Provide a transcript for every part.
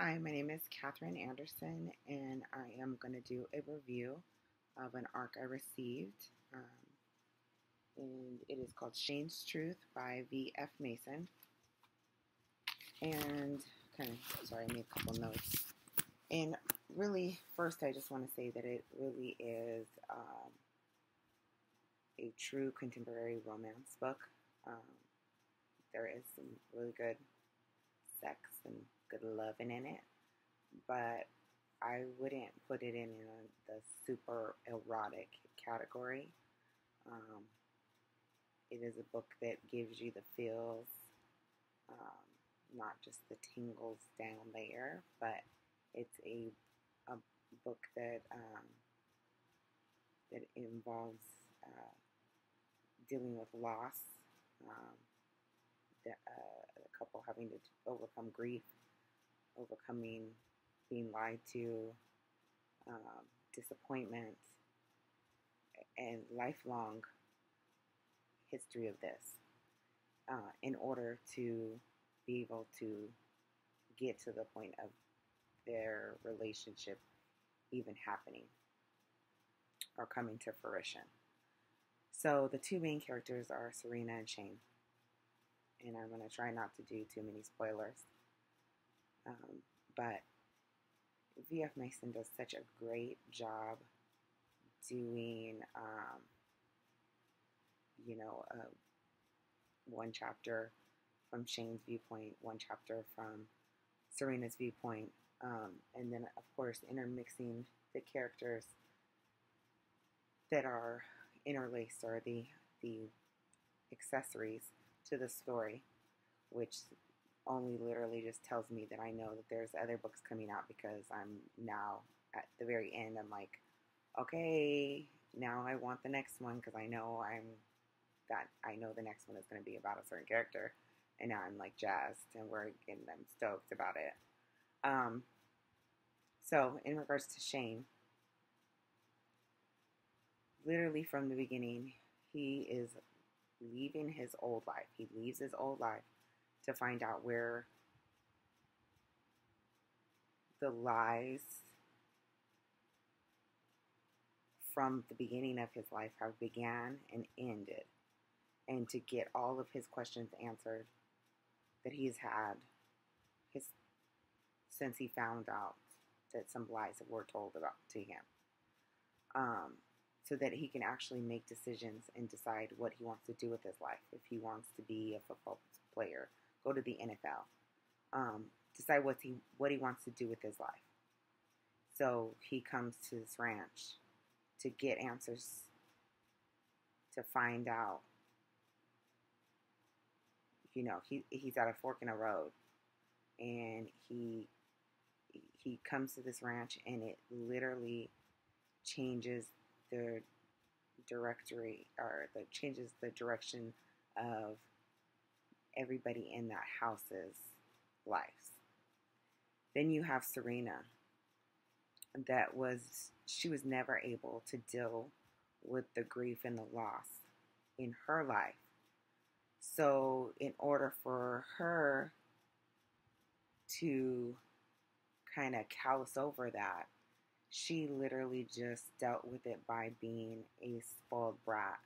Hi, my name is Catherine Anderson, and I am going to do a review of an arc I received. And it is called Shane's Truth by V.F. Mason. And sorry, I made a couple notes. And really, first, I just want to say that it really is a true contemporary romance book. There is some really good sex and good loving in it, but I wouldn't put it in the super erotic category. It is a book that gives you the feels, not just the tingles down there, but it's a book that that involves dealing with loss, a couple having to overcome grief, overcoming being lied to, disappointment, and lifelong history of this in order to be able to get to the point of their relationship even happening or coming to fruition. So the two main characters are Serena and Shane, and I'm going to try not to do too many spoilers. But V.F. Mason does such a great job doing, one chapter from Shane's viewpoint, one chapter from Serena's viewpoint, and then, of course, intermixing the characters that are interlaced, or the accessories to the story, which only literally just tells me that I know that there's other books coming out, because I'm now at the very end. I'm like, okay, now I want the next one, because I know the next one is going to be about a certain character, and now I'm like jazzed, and I'm stoked about it. So in regards to Shane, literally from the beginning, he is leaving his old life. He leaves his old life to find out where the lies from the beginning of his life have began and ended, and to get all of his questions answered that he's had since he found out that some lies were told about to him, so that he can actually make decisions and decide what he wants to do with his life. If he wants to be a football player, go to the NFL, decide what he wants to do with his life. So he comes to this ranch to get answers, to find out. He's at a fork in a road, and he comes to this ranch, and it literally changes the changes the direction of everybody in that house's lives. Then you have Serena, she was never able to deal with the grief and the loss in her life. So in order for her to kind of callous over that, she literally just dealt with it by being a spoiled brat,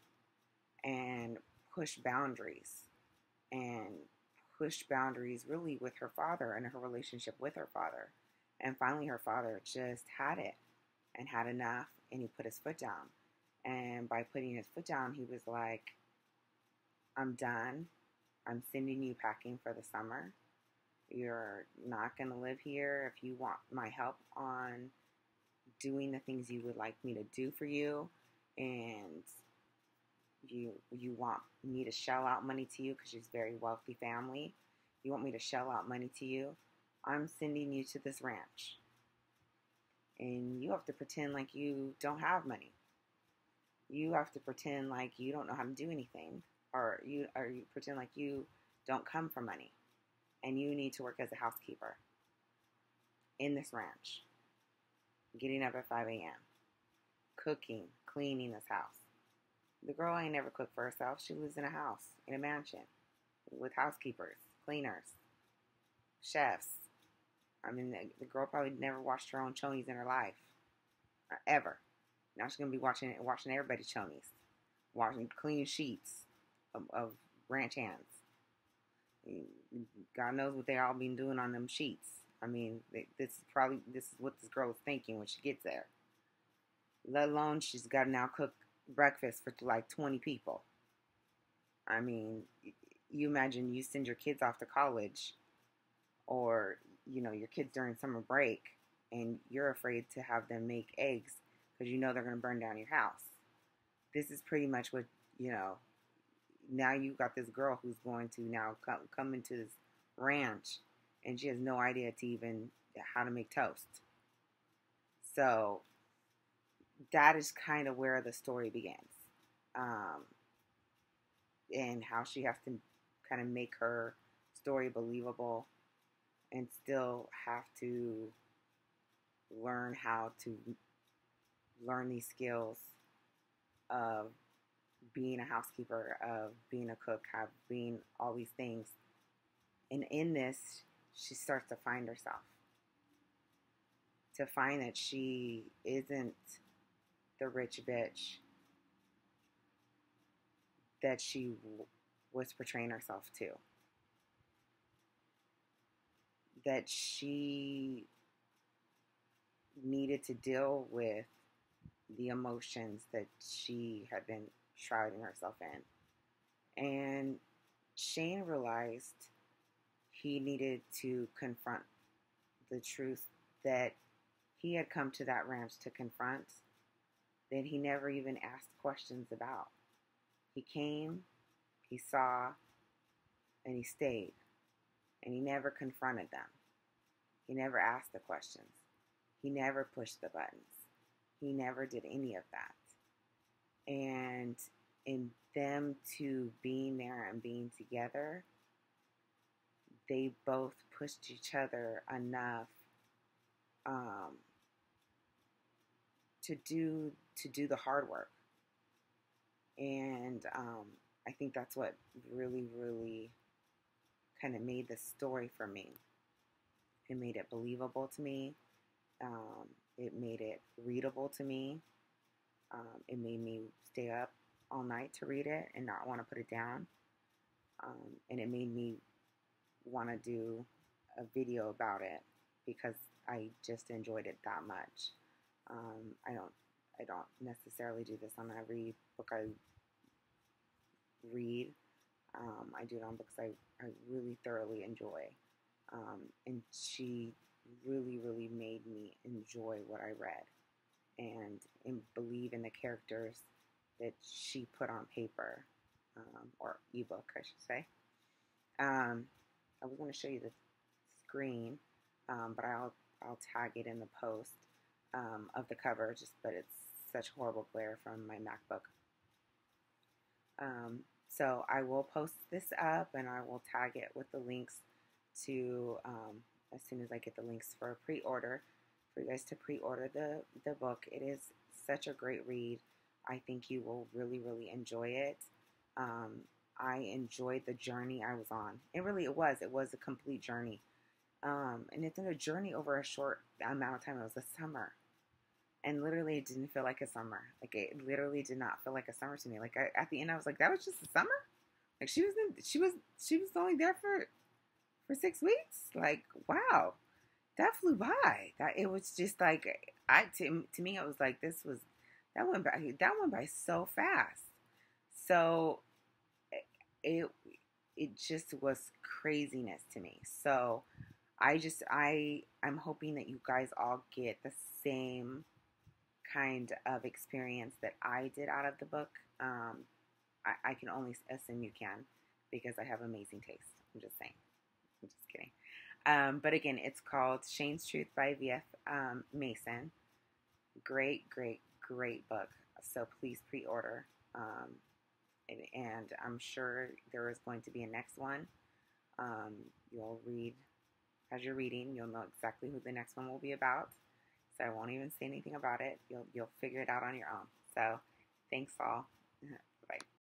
and pushed boundaries really with her father and her relationship with her father. And finally her father just had it and had enough, and he put his foot down. And by putting his foot down, he was like, I'm done. I'm sending you packing for the summer. You're not going to live here. If you want my help on doing the things you would like me to do for you, and you want me to shell out money to you, because she's a very wealthy family, you want me to shell out money to you, I'm sending you to this ranch, and you have to pretend like you don't have money. You have to pretend like you don't know how to do anything, or you pretend like you don't come from money, and you need to work as a housekeeper in this ranch, getting up at 5 a.m., cooking, cleaning this house. The girl ain't never cooked for herself. She lives in a house, in a mansion, with housekeepers, cleaners, chefs, I mean, the girl probably never watched her own chonies in her life, ever. Now she's gonna be watching everybody's chonies, watching clean sheets of ranch hands. God knows what they all been doing on them sheets. I mean, this is what this girl is thinking when she gets there. Let alone she's got to now cook breakfast for like 20 people. I mean, you imagine you send your kids off to college, or your kids during summer break, and you're afraid to have them make eggs because you know they're going to burn down your house. This is pretty much what now you've got this girl who's going to now come into this ranch, and she has no idea to even how to make toast. So that is kind of where the story begins, and how she has to kind of make her story believable, and still have to learn how to learn these skills of being a housekeeper, of being a cook, of being all these things. And in this, she starts to find herself. To find that she isn't the rich bitch that she was portraying herself to. That she needed to deal with the emotions that she had been shrouding herself in. And Shane realized he needed to confront the truth that he had come to that ranch to confront, that he never even asked questions about. He came, he saw, and he stayed. And he never confronted them. He never asked the questions. He never pushed the buttons. He never did any of that. And in them two being there and being together, they both pushed each other enough to do the hard work. And I think that's what really, really kind of made the story for me. It made it believable to me. It made it readable to me. It made me stay up all night to read it and not want to put it down. And it made me want to do a video about it because I just enjoyed it that much. I don't necessarily do this on every book I read. I do it on books I really thoroughly enjoy. And she really, really made me enjoy what I read and believe in the characters that she put on paper, or ebook, I should say. I was going to show you the screen, but I'll tag it in the post of the cover, but it's such horrible glare from my MacBook. So I will post this up, and I will tag it with the links to, as soon as I get the links for pre-order, for you guys to pre-order the book. It is such a great read. I think you will really, really enjoy it. I enjoyed the journey I was on. It was a complete journey. And it's a journey over a short amount of time. It was a summer. And literally it didn't feel like a summer. Like, it literally did not feel like a summer to me. Like, at the end I was like, that was just a summer? Like, she was only there for 6 weeks? Like, wow. That flew by. That it was just like, to me it was like, that went by so fast. So it just was craziness to me. So I'm hoping that you guys all get the same kind of experience that I did out of the book. I can only assume you can, because I have amazing taste. I'm just saying. I'm just kidding. But again, it's called Shane's Truth by V.F. Mason. Great, great, great book. So please pre-order. And I'm sure there is going to be a next one. You'll read, as you're reading, you'll know exactly who the next one will be about. So I won't even say anything about it. You'll figure it out on your own. So thanks all. Bye.